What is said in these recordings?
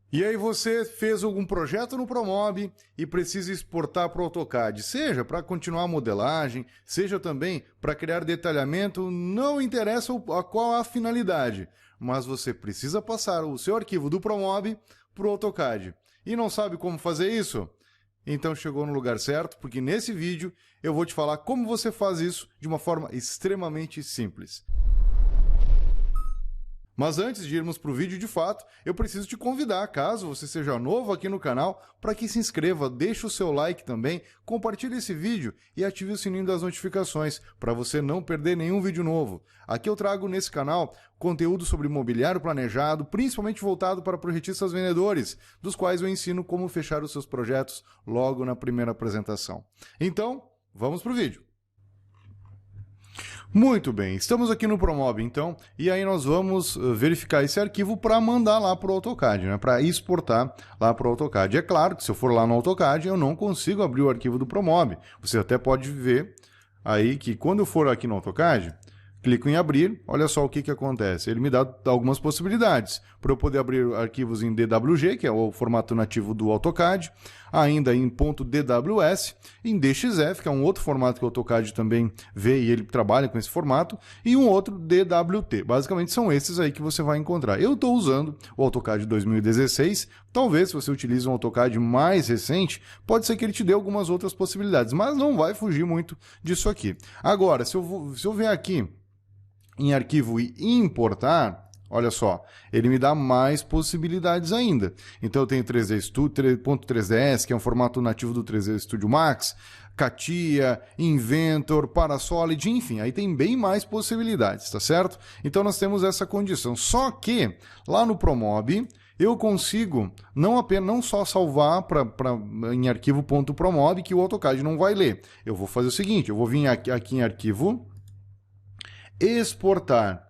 E aí você fez algum projeto no Promob e precisa exportar para o AutoCAD, seja para continuar a modelagem, seja também para criar detalhamento, não interessa qual a finalidade, mas você precisa passar o seu arquivo do Promob para o AutoCAD. E não sabe como fazer isso? Então chegou no lugar certo, porque nesse vídeo eu vou te falar como você faz isso de uma forma extremamente simples. Mas antes de irmos para o vídeo de fato, eu preciso te convidar, caso você seja novo aqui no canal, para que se inscreva, deixe o seu like também, compartilhe esse vídeo e ative o sininho das notificações, para você não perder nenhum vídeo novo. Aqui eu trago nesse canal conteúdo sobre imobiliário planejado, principalmente voltado para projetistas vendedores, dos quais eu ensino como fechar os seus projetos logo na primeira apresentação. Então, vamos para o vídeo. Muito bem, estamos aqui no Promob então, e aí nós vamos verificar esse arquivo para mandar lá para o AutoCAD, né? Para exportar lá para o AutoCAD. É claro que se eu for lá no AutoCAD eu não consigo abrir o arquivo do Promob. Você até pode ver aí que quando eu for aqui no AutoCAD, clico em abrir, olha só o que acontece. Ele me dá algumas possibilidades para eu poder abrir arquivos em DWG, que é o formato nativo do AutoCAD, ainda em .dws, em DXF, que é um outro formato que o AutoCAD também vê e ele trabalha com esse formato, e um outro DWT. Basicamente são esses aí que você vai encontrar. Eu estou usando o AutoCAD 2016, talvez se você utiliza um AutoCAD mais recente, pode ser que ele te dê algumas outras possibilidades, mas não vai fugir muito disso aqui. Agora, se eu vier aqui em arquivo e importar, olha só, ele me dá mais possibilidades ainda. Então eu tenho 3D Studio, .3ds, que é um formato nativo do 3D Studio Max, CATIA, Inventor, Parasolid, enfim, aí tem bem mais possibilidades, tá certo? Então nós temos essa condição. Só que lá no Promob eu consigo não só salvar em arquivo .promob, que o AutoCAD não vai ler. Eu vou fazer o seguinte, eu vou vir aqui em arquivo, exportar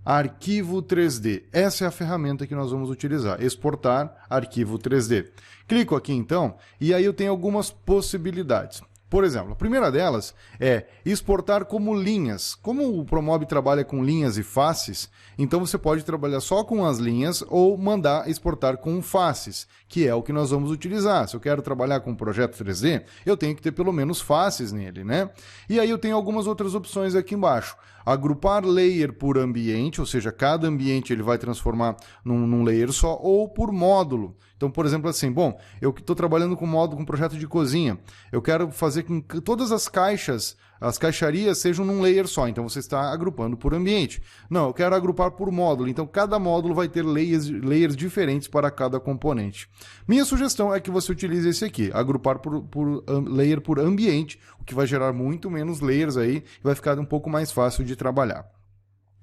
arquivo 3D. Essa é a ferramenta que nós vamos utilizar, exportar arquivo 3D. Clico aqui então e aí eu tenho algumas possibilidades. Por exemplo, a primeira delas é exportar como linhas. Como o Promob trabalha com linhas e faces, então você pode trabalhar só com as linhas ou mandar exportar com faces, que é o que nós vamos utilizar. Se eu quero trabalhar com um projeto 3D, eu tenho que ter pelo menos faces nele, né? E aí eu tenho algumas outras opções aqui embaixo. Agrupar layer por ambiente, ou seja, cada ambiente ele vai transformar num layer só, ou por módulo. Então, por exemplo, assim, bom, eu estou trabalhando com módulo, com projeto de cozinha, eu quero fazer com que todas as caixas, as caixarias sejam num layer só, então você está agrupando por ambiente. Não, eu quero agrupar por módulo, então cada módulo vai ter layers diferentes para cada componente. Minha sugestão é que você utilize esse aqui, agrupar por layer por ambiente, o que vai gerar muito menos layers aí e vai ficar um pouco mais fácil de trabalhar.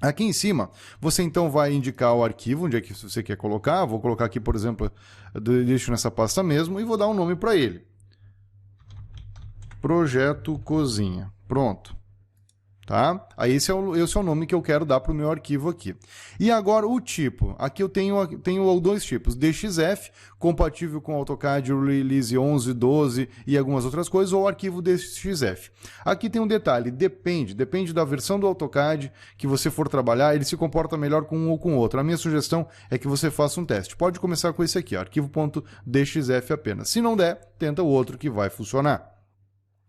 Aqui em cima, você então vai indicar o arquivo, onde é que você quer colocar. Vou colocar aqui, por exemplo, deixo nessa pasta mesmo e vou dar um nome para ele. Projeto Cozinha. Pronto. Tá? Aí esse é o nome que eu quero dar para o meu arquivo aqui. E agora o tipo. Aqui eu tenho dois tipos. DXF, compatível com AutoCAD Release 11, 12 e algumas outras coisas, ou arquivo DXF. Aqui tem um detalhe, depende da versão do AutoCAD que você for trabalhar, ele se comporta melhor com um ou com outro. A minha sugestão é que você faça um teste. Pode começar com esse aqui, arquivo.dxf apenas. Se não der, tenta o outro que vai funcionar.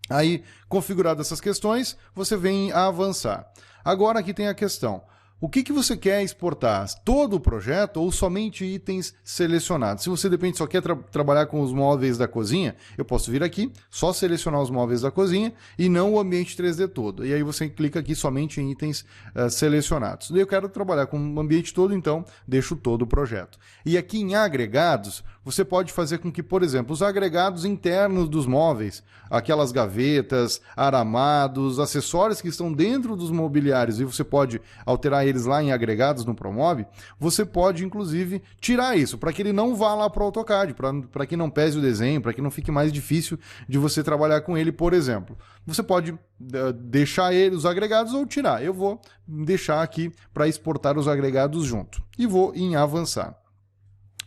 Aí, configuradas essas questões, você vem a avançar. Agora aqui tem a questão. O que você quer exportar? Todo o projeto ou somente itens selecionados? Se você de repente só quer trabalhar com os móveis da cozinha, eu posso vir aqui, só selecionar os móveis da cozinha e não o ambiente 3D todo. E aí você clica aqui somente em itens selecionados. Eu quero trabalhar com o ambiente todo, então deixo todo o projeto. E aqui em agregados, você pode fazer com que, por exemplo, os agregados internos dos móveis, aquelas gavetas, aramados, acessórios que estão dentro dos mobiliários e você pode alterar eles lá em agregados no Promob, você pode inclusive tirar isso, para que ele não vá lá para o AutoCAD, para que não pese o desenho, para que não fique mais difícil de você trabalhar com ele, por exemplo. Você pode deixar os agregados ou tirar. Eu vou deixar aqui para exportar os agregados junto. E vou em avançar.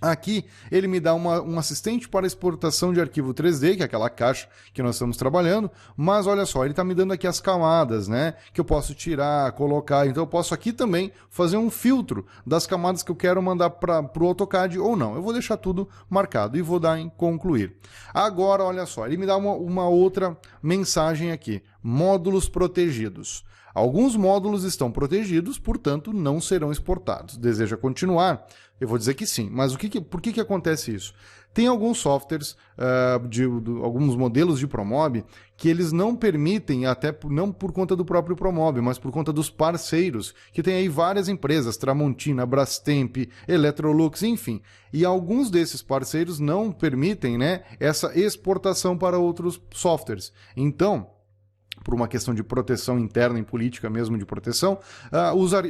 Aqui ele me dá um assistente para exportação de arquivo 3D, que é aquela caixa que nós estamos trabalhando, mas olha só, ele está me dando aqui as camadas, né? Que eu posso tirar, colocar, então eu posso aqui também fazer um filtro das camadas que eu quero mandar para o AutoCAD ou não. Eu vou deixar tudo marcado e vou dar em concluir. Agora, olha só, ele me dá uma outra mensagem aqui, módulos protegidos. Alguns módulos estão protegidos, portanto, não serão exportados. Deseja continuar? Eu vou dizer que sim. Mas por que acontece isso? Tem alguns softwares, alguns modelos de Promob, que eles não permitem, não por conta do próprio Promob, mas por conta dos parceiros, que tem aí várias empresas, Tramontina, Brastemp, Electrolux, enfim. E alguns desses parceiros não permitem, né, essa exportação para outros softwares. Então, por uma questão de proteção interna e política mesmo de proteção,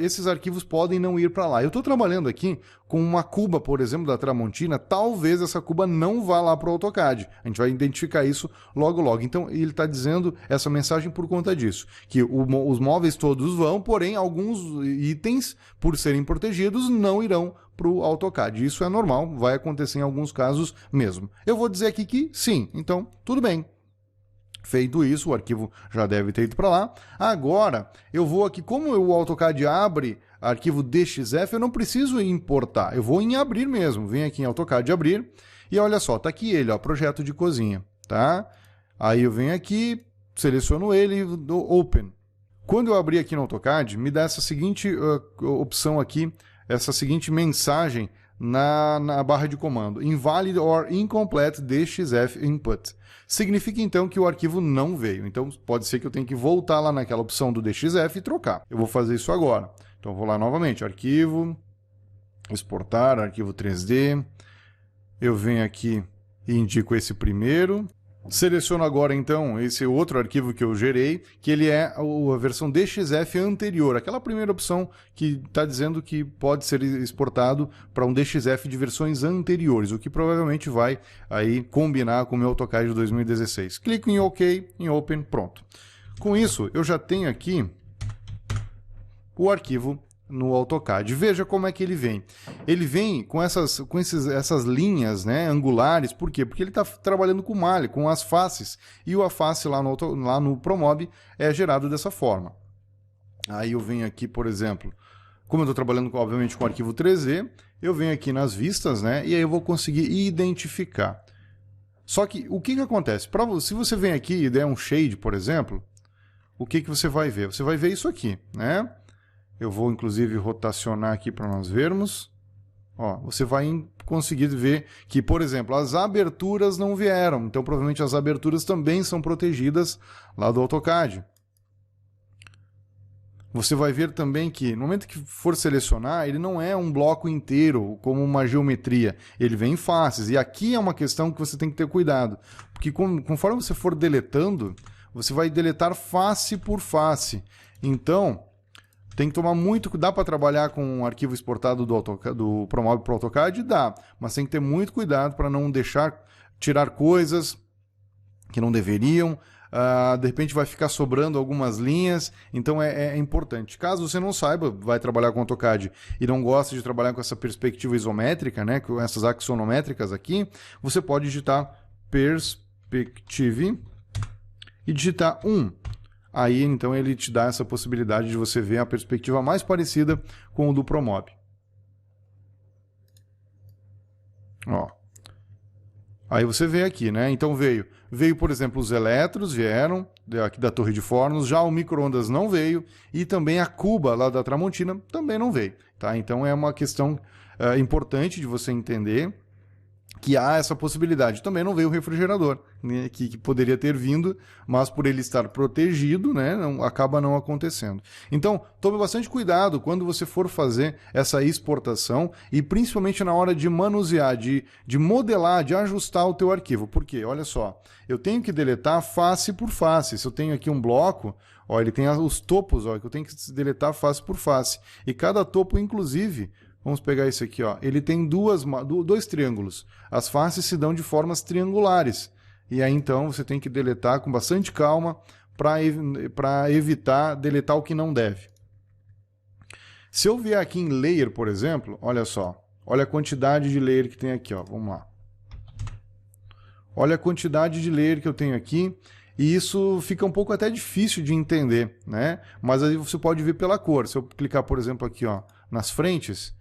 esses arquivos podem não ir para lá. Eu estou trabalhando aqui com uma cuba, por exemplo, da Tramontina, talvez essa cuba não vá lá para o AutoCAD. A gente vai identificar isso logo logo. Então ele está dizendo essa mensagem por conta disso, que os móveis todos vão, porém alguns itens, por serem protegidos, não irão para o AutoCAD. Isso é normal, vai acontecer em alguns casos mesmo. Eu vou dizer aqui que sim, então tudo bem. Feito isso, o arquivo já deve ter ido para lá. Agora, eu vou aqui, como o AutoCAD abre arquivo DXF, eu não preciso importar, eu vou em abrir mesmo. Venho aqui em AutoCAD abrir e olha só, tá aqui ele, ó, projeto de cozinha, tá? Aí eu venho aqui, seleciono ele e dou Open. Quando eu abrir aqui no AutoCAD, me dá essa seguinte opção aqui, essa seguinte mensagem na barra de comando: Invalid or Incomplete DXF Input. Significa então que o arquivo não veio. Então pode ser que eu tenha que voltar lá naquela opção do DXF e trocar. Eu vou fazer isso agora. Então eu vou lá novamente, arquivo, exportar, arquivo 3D. Eu venho aqui e indico esse primeiro. Seleciono agora então esse outro arquivo que eu gerei, que ele é a versão DXF anterior, aquela primeira opção que está dizendo que pode ser exportado para um DXF de versões anteriores, o que provavelmente vai aí combinar com o meu AutoCAD de 2016. Clico em OK, em Open, pronto. Com isso, eu já tenho aqui o arquivo no AutoCAD. Veja como é que ele vem. Ele vem com essas linhas, né, angulares. Por quê? Porque ele está trabalhando com malha, com as faces. E a face lá no Promob é gerado dessa forma. Aí eu venho aqui, por exemplo, como eu estou trabalhando, obviamente, com arquivo 3D, eu venho aqui nas vistas, né, e aí eu vou conseguir identificar. Só que o que acontece? Se você vem aqui e der um shade, por exemplo, o que você vai ver? Você vai ver isso aqui, né? Eu vou, inclusive, rotacionar aqui para nós vermos. Ó, você vai conseguir ver que, por exemplo, as aberturas não vieram. Então, provavelmente, as aberturas também são protegidas lá do AutoCAD. Você vai ver também que, no momento que for selecionar, ele não é um bloco inteiro, como uma geometria. Ele vem em faces. E aqui é uma questão que você tem que ter cuidado. Porque conforme você for deletando, você vai deletar face por face. Então, tem que tomar muito cuidado. Dá para trabalhar com um arquivo exportado do Promob para o AutoCAD? Dá, mas tem que ter muito cuidado para não tirar coisas que não deveriam. De repente vai ficar sobrando algumas linhas, então é importante. Caso você não saiba, vai trabalhar com AutoCAD e não gosta de trabalhar com essa perspectiva isométrica, né, com essas axonométricas aqui, você pode digitar Perspective e digitar 1. Aí, então, ele te dá essa possibilidade de você ver a perspectiva mais parecida com o do Promob. Ó. Aí você vê aqui, né? Então veio, por exemplo, os eletros vieram aqui da torre de fornos, já o micro-ondas não veio e também a cuba lá da Tramontina também não veio, tá? Então é uma questão importante de você entender que há essa possibilidade. Também não veio o refrigerador, né, que poderia ter vindo, mas por ele estar protegido, né, acaba não acontecendo. Então, tome bastante cuidado quando você for fazer essa exportação e principalmente na hora de manusear, de modelar, de ajustar o teu arquivo. Por quê? Olha só, eu tenho que deletar face por face. Se eu tenho aqui um bloco, ó, ele tem os topos, ó, que eu tenho que deletar face por face. E cada topo, inclusive, vamos pegar esse aqui, ó. Ele tem dois triângulos. As faces se dão de formas triangulares. E aí, então, você tem que deletar com bastante calma para evitar deletar o que não deve. Se eu vier aqui em Layer, por exemplo, olha só. Olha a quantidade de layer que tem aqui, ó. Vamos lá. Olha a quantidade de layer que eu tenho aqui. E isso fica um pouco até difícil de entender, né? Mas aí você pode ver pela cor. Se eu clicar, por exemplo, aqui, ó, nas frentes,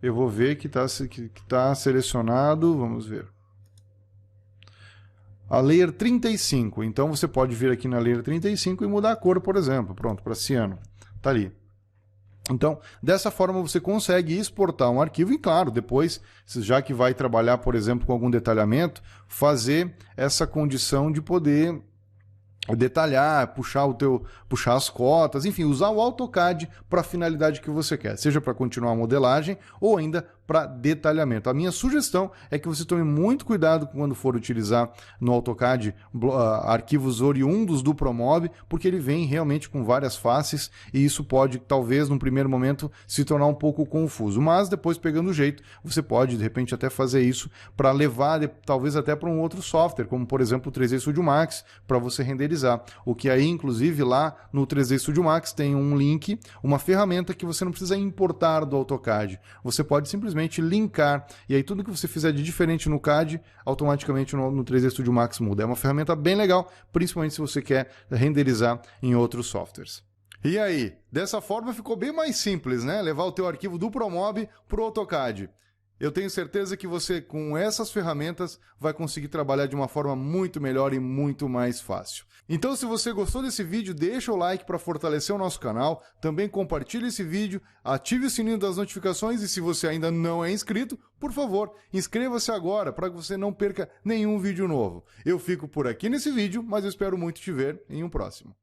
eu vou ver que tá selecionado, vamos ver. A layer 35. Então você pode vir aqui na layer 35 e mudar a cor, por exemplo. Pronto, para ciano. Tá ali. Então, dessa forma você consegue exportar um arquivo e, claro, depois, já que vai trabalhar, por exemplo, com algum detalhamento, fazer essa condição de poder detalhar, puxar as cotas, enfim, usar o AutoCAD para a finalidade que você quer, seja para continuar a modelagem ou ainda para detalhamento. A minha sugestão é que você tome muito cuidado quando for utilizar no AutoCAD arquivos oriundos do Promob, porque ele vem realmente com várias faces e isso pode, talvez, num primeiro momento, se tornar um pouco confuso. Mas depois, pegando o jeito, você pode, de repente, até fazer isso para levar, talvez, até para um outro software, como, por exemplo, o 3D Studio Max, para você renderizar. O que aí, inclusive, lá no 3D Studio Max tem um link, uma ferramenta que você não precisa importar do AutoCAD. Você pode simplesmente linkar, e aí tudo que você fizer de diferente no CAD, automaticamente no 3D Studio Max muda. É uma ferramenta bem legal, principalmente se você quer renderizar em outros softwares. E aí, dessa forma ficou bem mais simples, né? Levar o teu arquivo do Promob para o AutoCAD. Eu tenho certeza que você, com essas ferramentas, vai conseguir trabalhar de uma forma muito melhor e muito mais fácil. Então, se você gostou desse vídeo, deixa o like para fortalecer o nosso canal, também compartilhe esse vídeo, ative o sininho das notificações e se você ainda não é inscrito, por favor, inscreva-se agora para que você não perca nenhum vídeo novo. Eu fico por aqui nesse vídeo, mas eu espero muito te ver em um próximo.